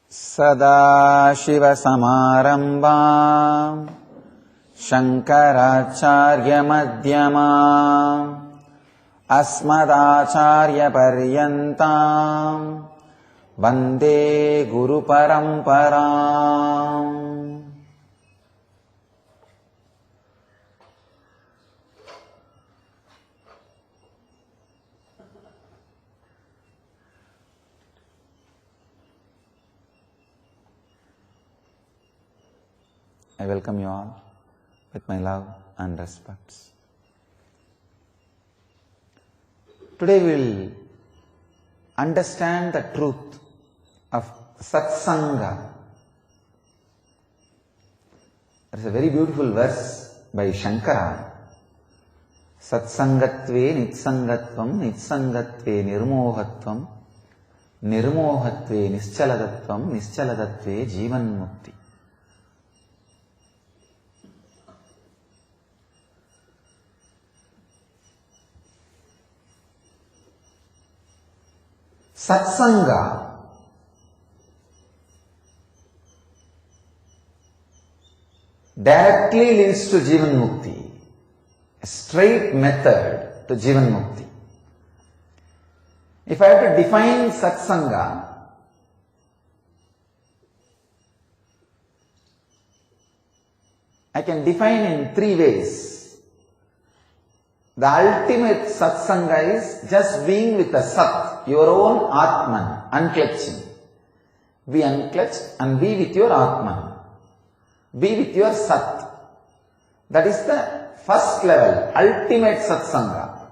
सदाशिवसमारम्भाम् शङ्कराचार्यमध्यमाम् अस्मदाचार्यपर्यन्ताम् वन्दे गुरुपरम्पराम्. I welcome you all with my love and respects. Today we will understand the truth of Satsanga. There is a very beautiful verse by Shankara. Satsangatve nitsangatvam nitsangatve nirmohatvam nirmohatve nischaladatvam nischaladatve jivan mukti. Satsanga directly leads to Jivan Mukti, a straight method to Jivan Mukti. If I have to define Satsanga, I can define in three ways. The ultimate Satsanga is just being with the Sat, your own Atman, unclutching. Be unclutched and be with your Atman. Be with your Sat. That is the first level, ultimate Satsanga.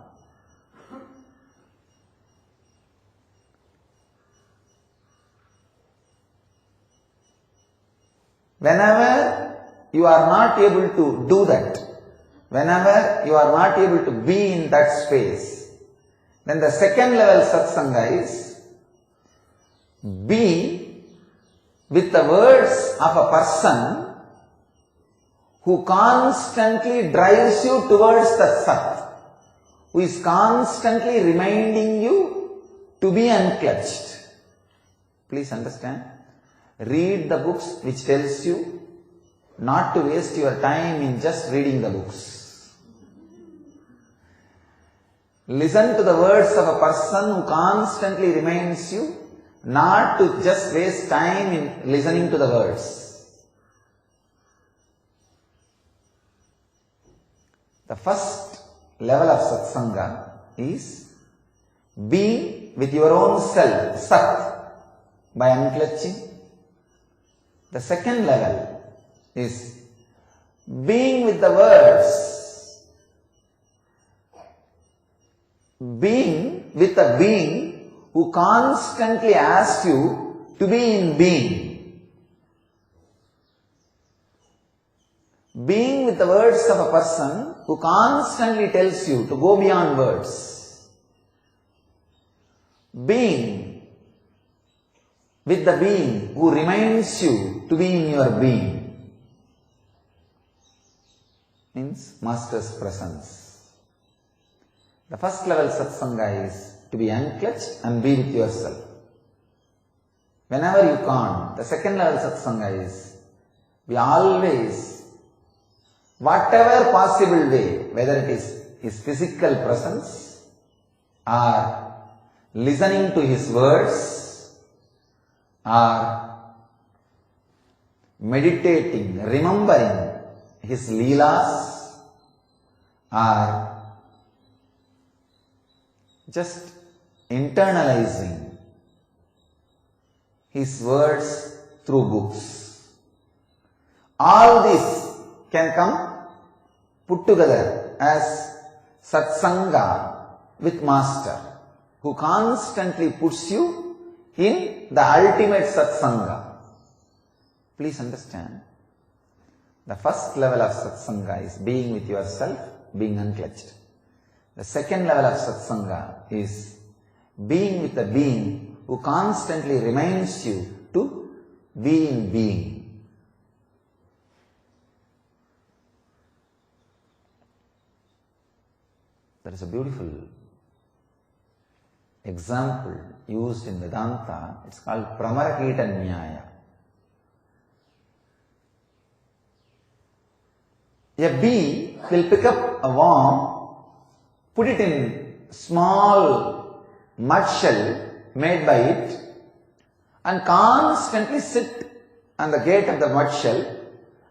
Whenever you are not able to do that, whenever you are not able to be in that space, then the second level Satsanga is be with the words of a person who constantly drives you towards the Sat, who is constantly reminding you to be unclutched. Please understand. Read the books which tells you not to waste your time in just reading the books. Listen to the words of a person who constantly reminds you not to just waste time in listening to the words. The first level of Satsanga is being with your own self, Sat, by unclutching. The second level is being with the words, being with a being who constantly asks you to be in being. Being with the words of a person who constantly tells you to go beyond words. Being with the being who reminds you to be in your being. Means Master's presence. The first level Satsanga is to be unclutched and be with yourself. Whenever you can't, the second level Satsanga is be always, whatever possible way, whether it is his physical presence or listening to his words or meditating, remembering his leelas or just internalizing his words through books. All this can come put together as Satsanga with Master, who constantly puts you in the ultimate Satsanga. Please understand, the first level of Satsanga is being with yourself, being unclutched. The second level of Satsanga is being with a being who constantly reminds you to be in being. There is a beautiful example used in Vedanta, it's called Pramarakita Nyaya. A bee will pick up a worm, put it in small mud shell made by it, and constantly sit on the gate of the mud shell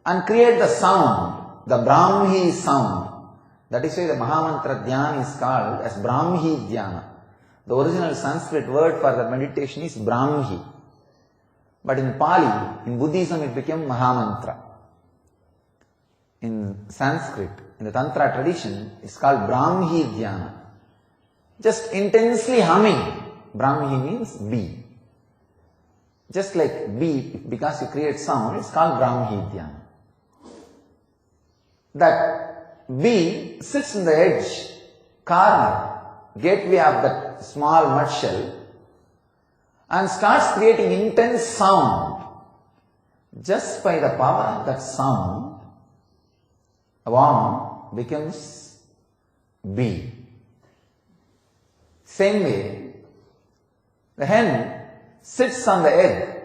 and create the sound, the Brahmi sound. That is why the Mahamantra Dhyana is called as Brahmi Dhyana. The original Sanskrit word for the meditation is Brahmi. But in Pali, in Buddhism, it became Mahamantra. In Sanskrit, in the Tantra tradition, it's called Brahmi Dhyana. Just intensely humming. Brahmi means bee. Just like bee, because you create sound, it's called Brahmi Dhyana. That bee sits in the edge, corner, gateway of that small mud shell and starts creating intense sound. Just by the power of that sound, a worm becomes bee. Same way, the hen sits on the egg.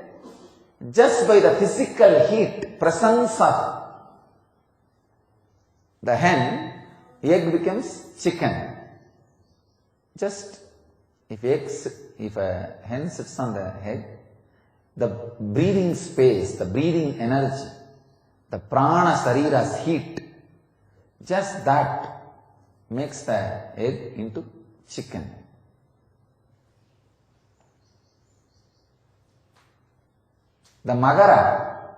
Just by the physical heat, presence of the hen, egg becomes chicken. Just if a hen sits on the egg, the breathing space, the breathing energy, the prana sarira's heat, just that makes the egg into chicken. The magara,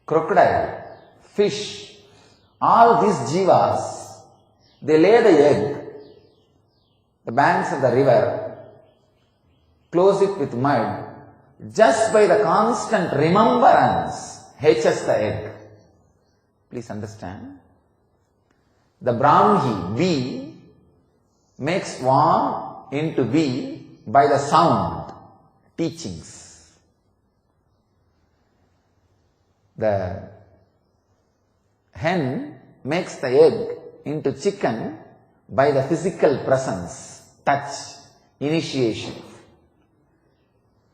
crocodile, fish, all these jivas, they lay the egg, the banks of the river, close it with mud, just by the constant remembrance, hatches the egg. Please understand. The Brahmi, bee, makes worm into bee by the sound, teachings. The hen makes the egg into chicken by the physical presence, touch, initiation.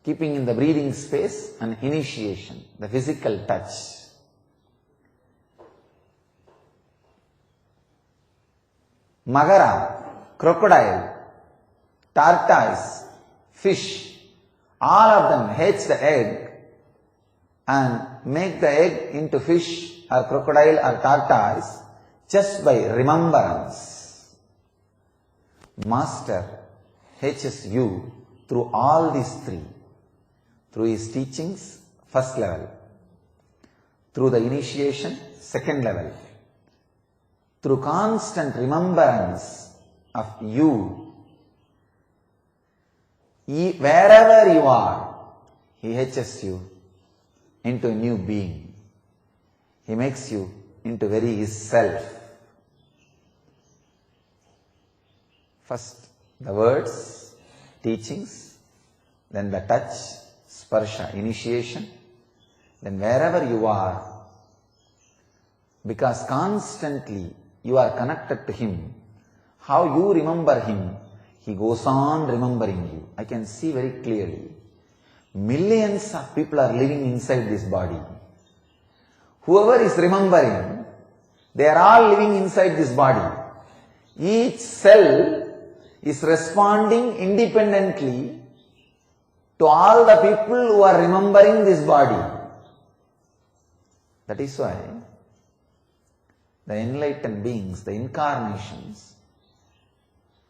Keeping in the breathing space and initiation, the physical touch. Magara, crocodile, tortoise, fish, all of them hatch the egg and make the egg into fish or crocodile or tortoise just by remembrance. Master hatches you through all these three. Through his teachings, first level. Through the initiation, second level. Through constant remembrance of you, wherever you are, he hatches you into a new being. He makes you into very his self. First, the words, teachings, then the touch, sparsha, initiation, then wherever you are, because constantly you are connected to him, how you remember him, he goes on remembering you. I can see very clearly. Millions of people are living inside this body. Whoever is remembering, they are all living inside this body. Each cell is responding independently to all the people who are remembering this body. That is why the enlightened beings, the incarnations,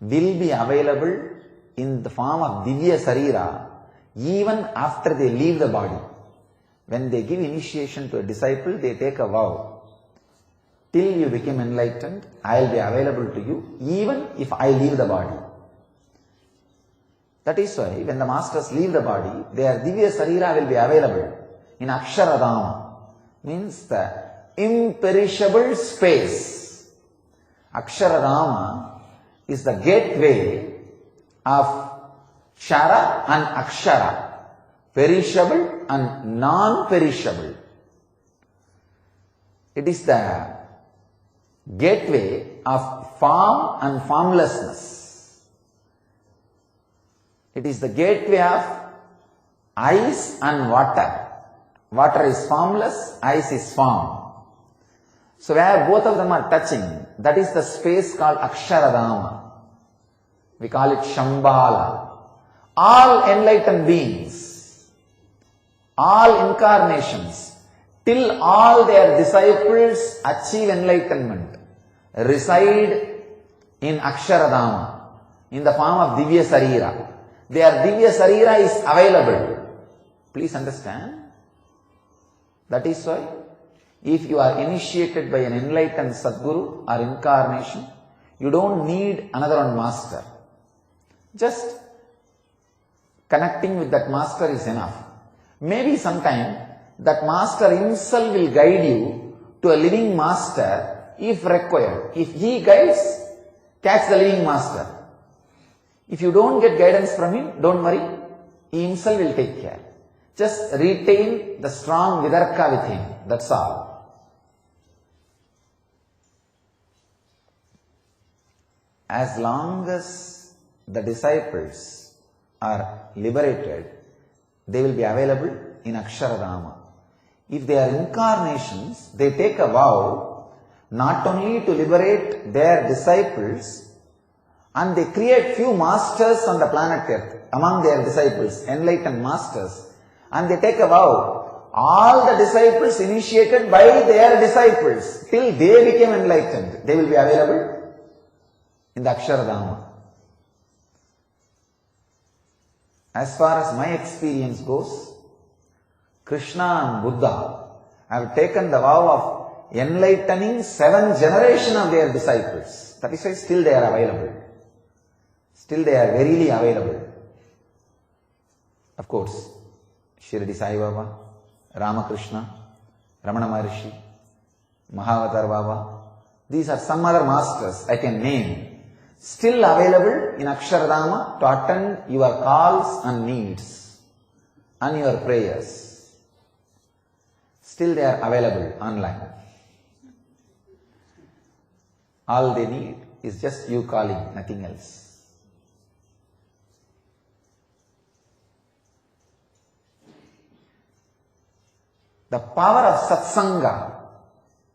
will be available in the form of Divya Sarira even after they leave the body. When they give initiation to a disciple, they take a vow. Till you become enlightened, I will be available to you even if I leave the body. That is why when the masters leave the body, their Divya Sarira will be available in Aksharadama, means the imperishable space. Aksharadama is the gateway of Kshara and Akshara, perishable and non-perishable. It is the gateway of form and formlessness. It is the gateway of ice and water. Water is formless, ice is form. So where both of them are touching, that is the space called Aksharadhama. We call it Shambhala. All enlightened beings, all incarnations, till all their disciples achieve enlightenment, reside in Aksharadhama, in the form of Divya Sarira. Their Divya Sarira is available. Please understand. That is why, if you are initiated by an enlightened Sadguru or incarnation, you don't need another one master. Just connecting with that master is enough. Maybe sometime that master himself will guide you to a living master if required. If he guides, catch the living master. If you don't get guidance from him, don't worry, he himself will take care. Just retain the strong vidarka with him, that's all. As long as the disciples are liberated, they will be available in Aksharadhama. If they are incarnations, they take a vow not only to liberate their disciples, and they create few masters on the planet Earth among their disciples, enlightened masters, and they take a vow, all the disciples initiated by their disciples till they became enlightened, they will be available in the Aksharadhama. As far as my experience goes, Krishna and Buddha have taken the vow of enlightening 7 generations of their disciples. That is why still they are available. Still they are verily available. Of course, Shirdi Sai Baba, Ramakrishna, Ramana Maharishi, Mahavatar Baba, these are some other masters I can name, still available in Aksharadhama to attend your calls and needs and your prayers. Still they are available online. All they need is just you calling, nothing else. The power of satsanga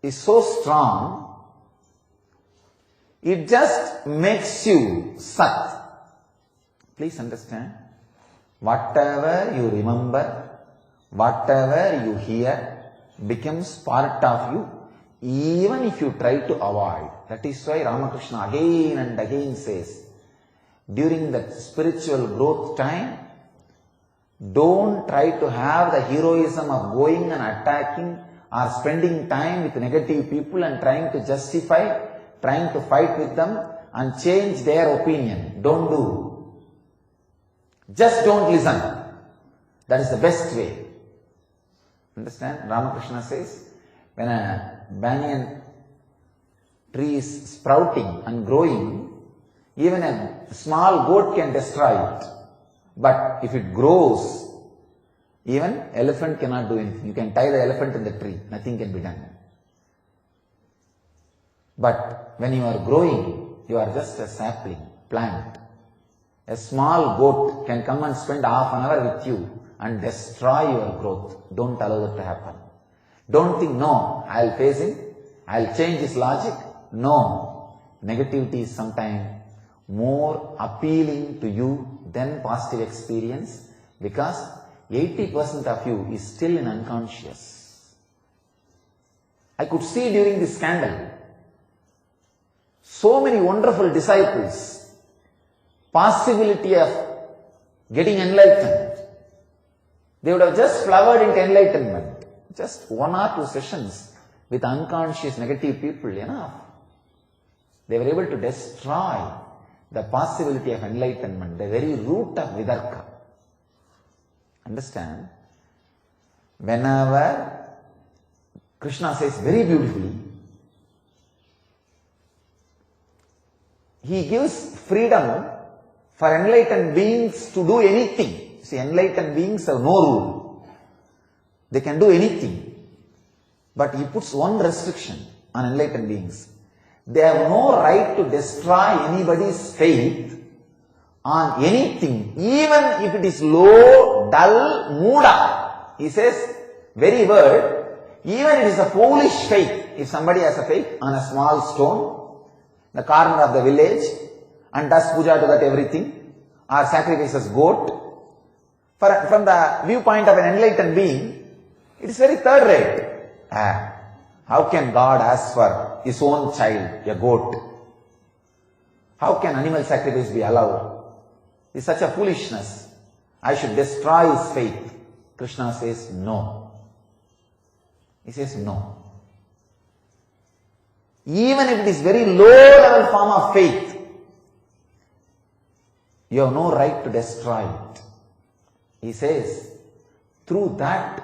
is so strong, it just makes you sat. Please understand, whatever you remember, whatever you hear becomes part of you, even if you try to avoid. That is why Ramakrishna again and again says, during that spiritual growth time, don't try to have the heroism of going and attacking or spending time with negative people and trying to justify, trying to fight with them and change their opinion. Don't do. Just don't listen. That is the best way. Understand? Ramakrishna says, when a banyan tree is sprouting and growing, even a small goat can destroy it. But if it grows, even elephant cannot do anything. You can tie the elephant in the tree, nothing can be done. But when you are growing, you are just a sapling, plant. A small goat can come and spend half an hour with you and destroy your growth. Don't allow that to happen. Don't think, no, I'll face him, I'll change his logic. No, negativity is sometimes more appealing to you than positive experience, because 80% of you is still in unconscious. I could see during this scandal, so many wonderful disciples, possibility of getting enlightened. They would have just flowered into enlightenment. Just 1 or 2 sessions with unconscious negative people, enough. They were able to destroy the possibility of enlightenment, the very root of Vidarka. Understand? Whenever Krishna says very beautifully, he gives freedom for enlightened beings to do anything. See, enlightened beings have no rule. They can do anything. But he puts one restriction on enlightened beings. They have no right to destroy anybody's faith on anything, even if it is low, dull, muda. He says, very word, even it is a foolish faith. If somebody has a faith on a small stone, the corner of the village, and does puja to that everything, or sacrifices goat, from the viewpoint of an enlightened being, it is very third rate. How can God ask for his own child, a goat? How can animal sacrifice be allowed? It's such a foolishness. I should destroy his faith. Krishna says no. He says no. Even if it is very low level form of faith, you have no right to destroy it. He says, through that,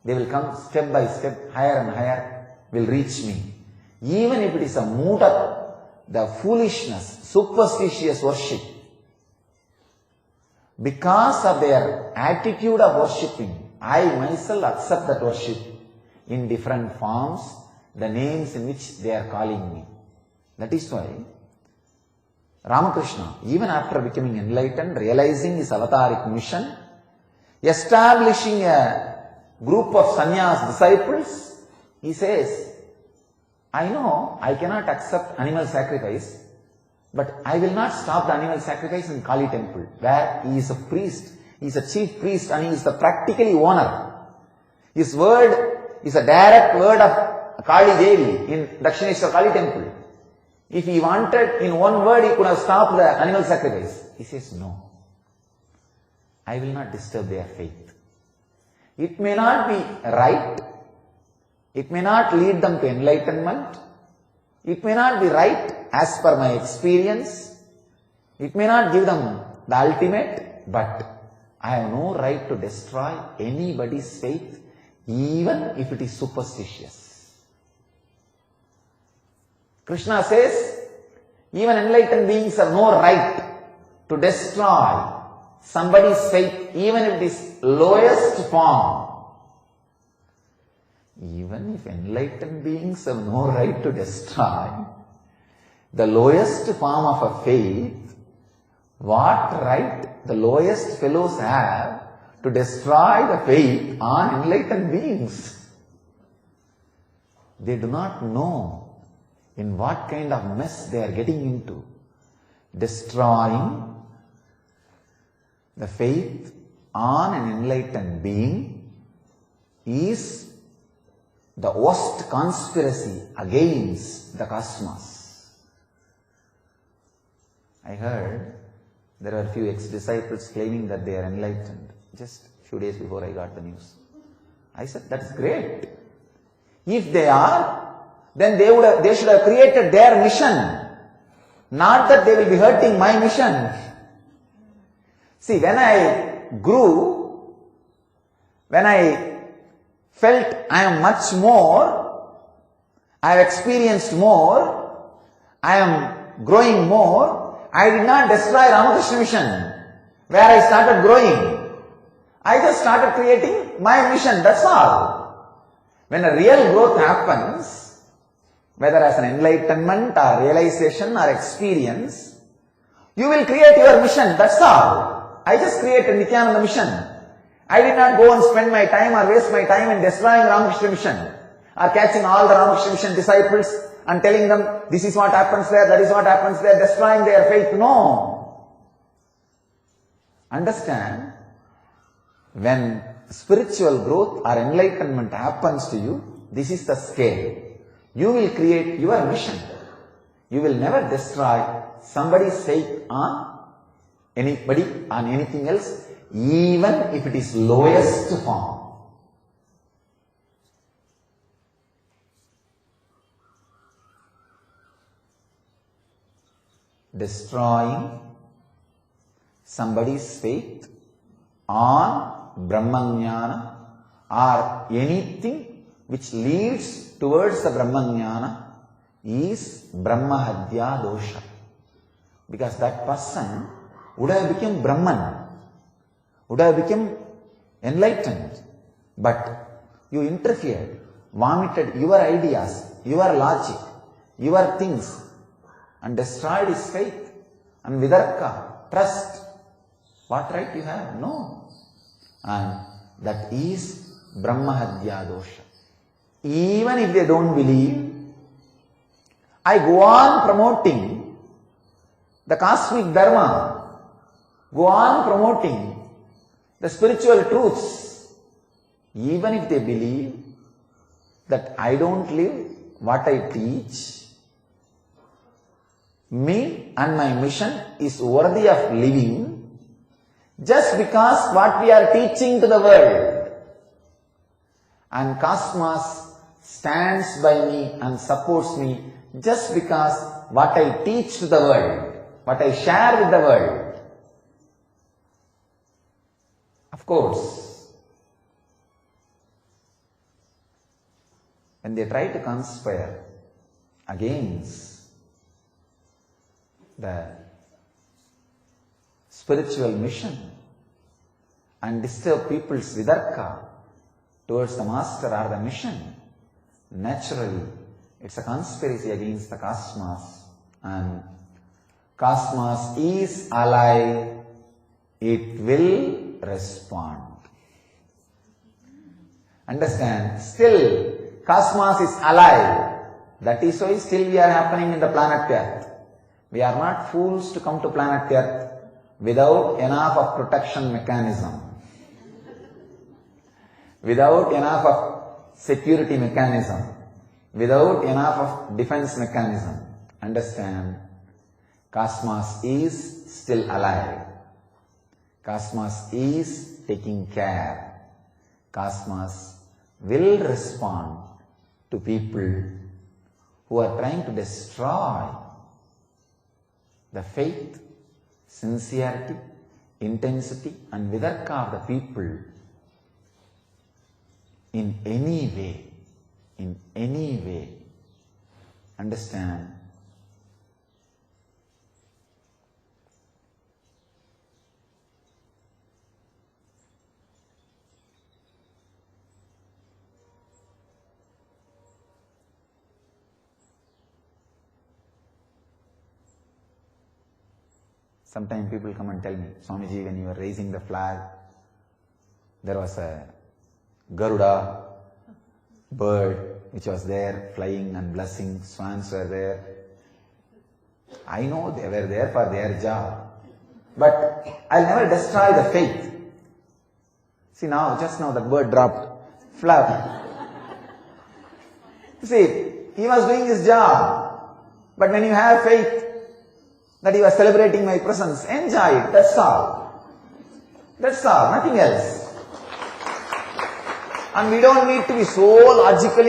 they will come step by step, higher and higher, will reach me. Even if it is a muda, the foolishness, superstitious worship, because of their attitude of worshipping, I myself accept that worship in different forms, the names in which they are calling me. That is why Ramakrishna, even after becoming enlightened, realizing his avataric mission, establishing a group of sannyas disciples, he says, I know I cannot accept animal sacrifice, but I will not stop the animal sacrifice in Kali temple, where he is a priest, he is a chief priest and he is the practically owner. His word is a direct word of Kali Devi in Dakshineshwar Kali temple. If he wanted, in one word, he could have stopped the animal sacrifice. He says, no, I will not disturb their faith. It may not be right, it may not lead them to enlightenment, it may not be right as per my experience, it may not give them the ultimate, but I have no right to destroy anybody's faith, even if it is superstitious. Krishna says, even enlightened beings have no right to destroy somebody's faith, even if it is lowest form. Even if enlightened beings have no right to destroy the lowest form of a faith, what right the lowest fellows have to destroy the faith on enlightened beings? They do not know in what kind of mess they are getting into. Destroying the faith on an enlightened being is the worst conspiracy against the cosmos. I heard there are a few ex-disciples claiming that they are enlightened just a few days before I got the news. I said, that's great. If they are, then they should have created their mission. Not that they will be hurting my mission. See, when I grew, when I felt I am much more, I have experienced more, I am growing more, I did not destroy Ramakrishna mission, where I started growing. I just started creating my mission, that's all. When a real growth happens, whether as an enlightenment or realization or experience, you will create your mission, that's all. I just created Nityananda mission. I did not go and spend my time or waste my time in destroying Ramakrishna mission or catching all the Ramakrishna mission disciples and telling them this is what happens there, that is what happens there, destroying their faith. No. Understand, when spiritual growth or enlightenment happens to you, this is the scale. You will create your mission. You will never destroy somebody's faith on anybody, on anything else, even if it is lowest form. Destroying somebody's faith on Brahmajnana or anything which leads towards the Brahmajnana is Brahmahadya dosha. Because that person would have become Brahman, would have become enlightened, but you interfered, vomited your ideas, your logic, your things, and destroyed his faith and vidarka, trust. What right you have? No. And that is Brahmahadya dosha. Even if they don't believe, I go on promoting the cosmic dharma, go on promoting the spiritual truths, even if they believe that I don't live what I teach, me and my mission is worthy of living just because what we are teaching to the world. And Cosmos stands by me and supports me just because what I teach to the world, what I share with the world. Of course, when they try to conspire against the spiritual mission and disturb people's vidarka towards the master or the mission, naturally it's a conspiracy against the cosmos, and cosmos is alive, it will respond. Understand? Still, cosmos is alive. That is why still we are happening in the planet Earth. We are not fools to come to planet Earth without enough of protection mechanism, without enough of security mechanism, without enough of defense mechanism. Understand? Cosmos is still alive. Cosmos is taking care. Cosmos will respond to people who are trying to destroy the faith, sincerity, intensity and vidarka of the people in any way. In any way. Understand? Sometimes people come and tell me, Swamiji, when you were raising the flag, there was a Garuda bird which was there flying and blessing, swans were there. I know they were there for their job, but I'll never destroy the faith. See now, just now that bird dropped, flap. See, he was doing his job, but when you have faith that he was celebrating my presence, enjoy it, that's all. That's all, nothing else. And we don't need to be so logical.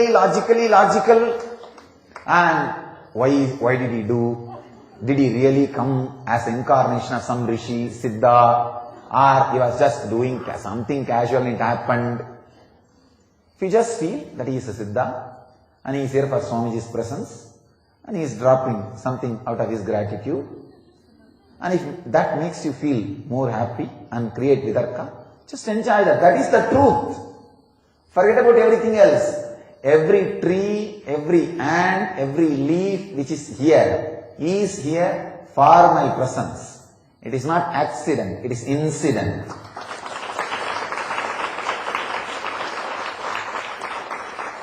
And why did he do? Did he really come as incarnation of some Rishi, Siddha, or he was just doing something casual and it happened? If you just feel that he is a Siddha and he is here for Swamiji's presence and he is dropping something out of his gratitude, and if that makes you feel more happy and create vidarka, just enjoy that. That is the truth. Forget about everything else. Every tree, every ant, every leaf which is here for my presence. It is not accident, it is incident.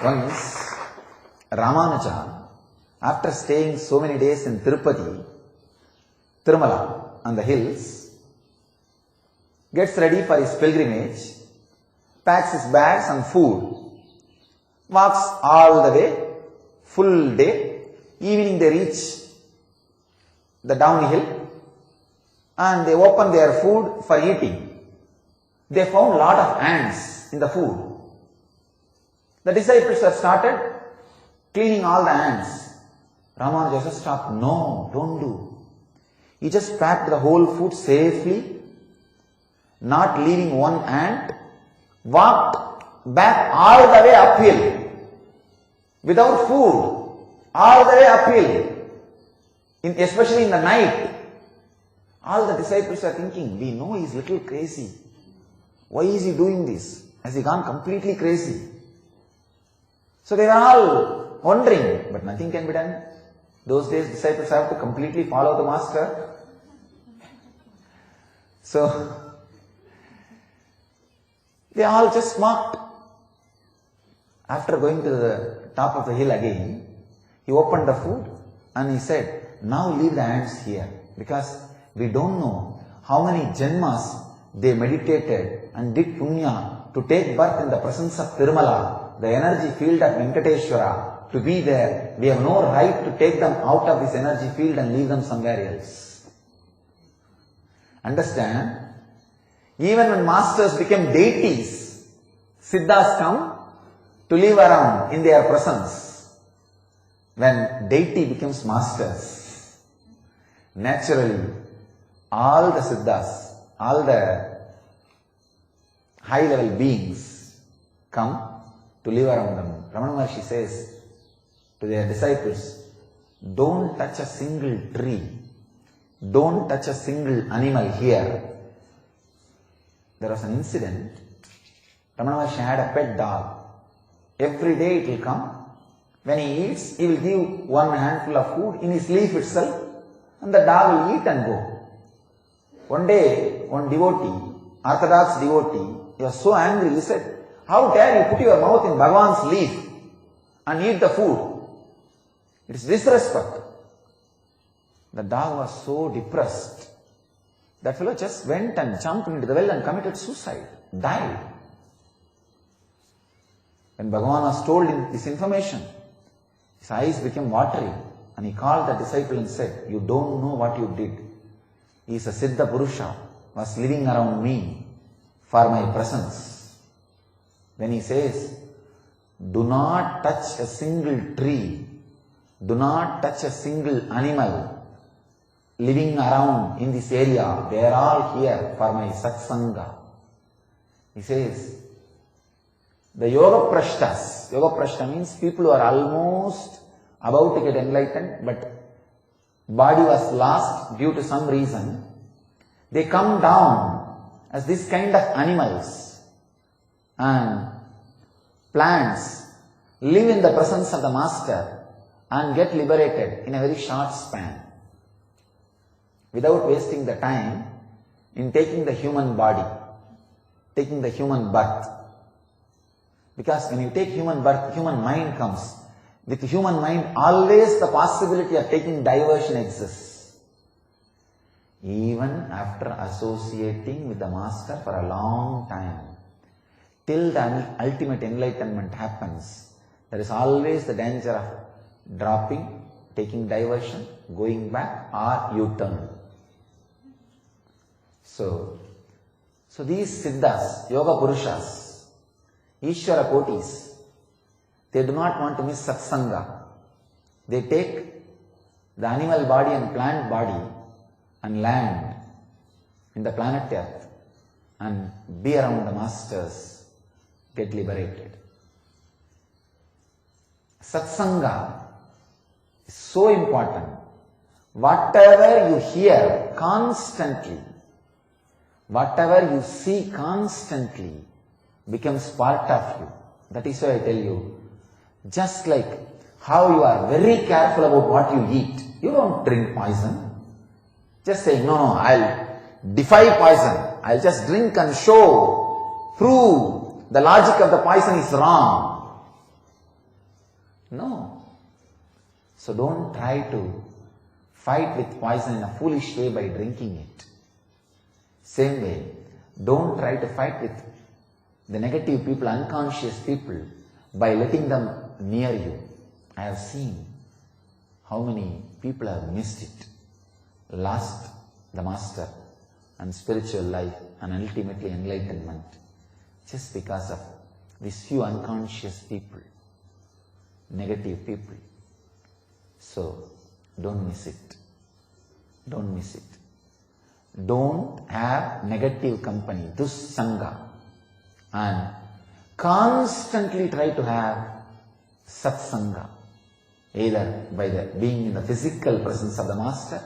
Once, Ramanuja, after staying so many days in Tirupati, Tirumala, on the hills, gets ready for his pilgrimage, packs his bags and food, walks all the way, full day. Evening they reach the downhill and they open their food for eating. They found a lot of ants in the food. The disciples have started cleaning all the ants. Ramanuja just stopped. No, don't do. He just packed the whole food safely, not leaving one ant, walked back all the way uphill, without food, all the way uphill, especially in the night. All the disciples are thinking, we know he's little crazy. Why is he doing this? Has he gone completely crazy? So they were all wondering, but nothing can be done. Those days disciples have to completely follow the master. So They all just walked. After going to the top of the hill again, he opened the food and he said, now leave the ants here, because we don't know how many janmas they meditated and did punya to take birth in the presence of Tirumala, the energy field of Venkateshwara, to be there. We have no right to take them out of this energy field and leave them somewhere else. Understand? Even when masters became deities, Siddhas come to live around in their presence. When deity becomes masters, naturally all the Siddhas, all the high level beings come to live around them. Ramana Maharshi says to their disciples, don't touch a single tree, don't touch a single animal here. There was an incident. Ramana Maharshi had a pet dog. Every day it will come. When he eats, he will give one handful of food in his leaf itself, and the dog will eat and go. One day, one devotee, orthodox devotee, he was so angry, he said, how dare you put your mouth in Bhagavan's leaf and eat the food? It is disrespect. The dog was so depressed. That fellow just went and jumped into the well and committed suicide, died. When Bhagavan was told this information, his eyes became watery and he called the disciple and said, you don't know what you did. He is a Siddha Purusha, was living around me for my presence. Then he says, do not touch a single tree, do not touch a single animal living around in this area. They are all here for my satsanga. He says, the Yoga Prashta means people who are almost about to get enlightened, but body was lost due to some reason. They come down as this kind of animals and plants, live in the presence of the master and get liberated in a very short span, without wasting the time in taking the human body, taking the human birth. Because when you take human birth, human mind comes. With human mind, always the possibility of taking diversion exists. Even after associating with the master for a long time, till the ultimate enlightenment happens, there is always the danger of dropping, taking diversion, going back, or U-turn. So these Siddhas, Yoga Purushas, Ishvara Kotis, they do not want to miss satsanga. They take the animal body and plant body and land in the planet Earth and be around the masters, get liberated. Satsanga is so important. Whatever you hear constantly, whatever you see constantly becomes part of you. That is why I tell you, just like how you are very careful about what you eat. You don't drink poison. Just say, no, I'll defy poison. I'll just drink and prove the logic of the poison is wrong. No. So don't try to fight with poison in a foolish way by drinking it. Same way, don't try to fight with the negative people, unconscious people, by letting them near you. I have seen how many people have missed it, lost the master and spiritual life and ultimately enlightenment just because of these few unconscious people, negative people. So don't miss it. Don't miss it. Don't have negative company, dussanga, and constantly try to have satsanga, either by being in the physical presence of the master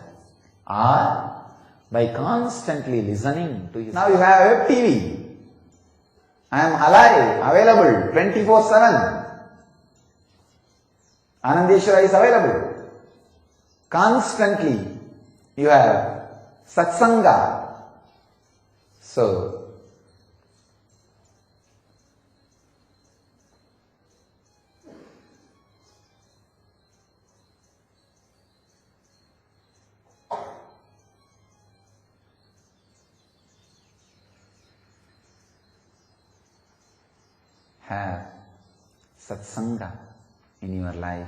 or by constantly listening to his. Now you have web TV. I am alive, available 24/7. Anandeshwara is available. Constantly you have satsanga. So have satsanga in your life,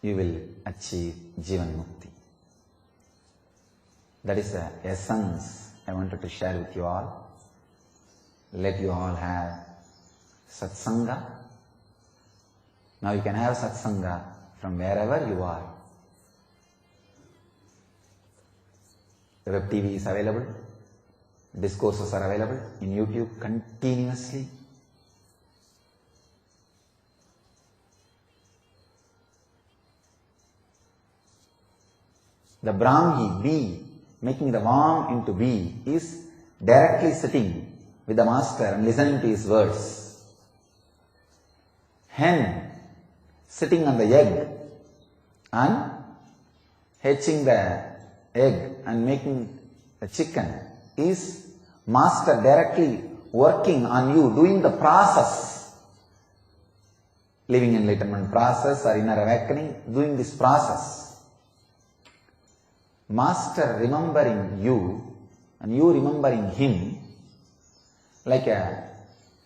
you will achieve Jivan Mukti. That is the essence I wanted to share with you all. Let you all have satsanga. Now you can have satsanga from wherever you are. The web TV is available. Discourses are available in YouTube continuously. The Brahmi, bee, making the worm into bee, is directly sitting with the master and listening to his words. Hen, sitting on the egg and hatching the egg and making the chicken, is master directly working on you, doing the process. Living enlightenment process or inner awakening, doing this process. Master remembering you and you remembering him, like a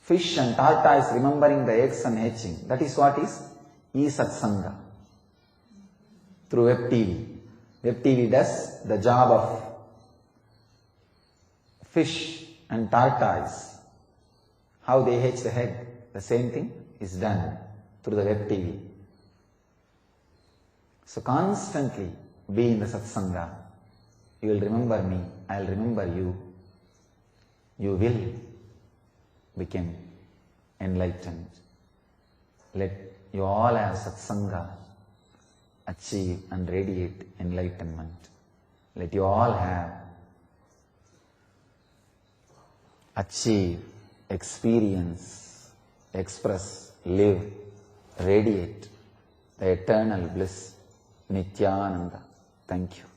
fish and tortoise remembering the eggs and hatching. That is what is e-satsanga. Through web TV. Web TV does the job of fish and tortoise. How they hatch the egg, the same thing is done through the web TV. So constantly be in the satsanga. You will remember me, I will remember you. You will become enlightened. Let you all have satsanga, achieve and radiate enlightenment. Let you all have achieve, experience, express, live, radiate the eternal bliss, Nityananda. Thank you.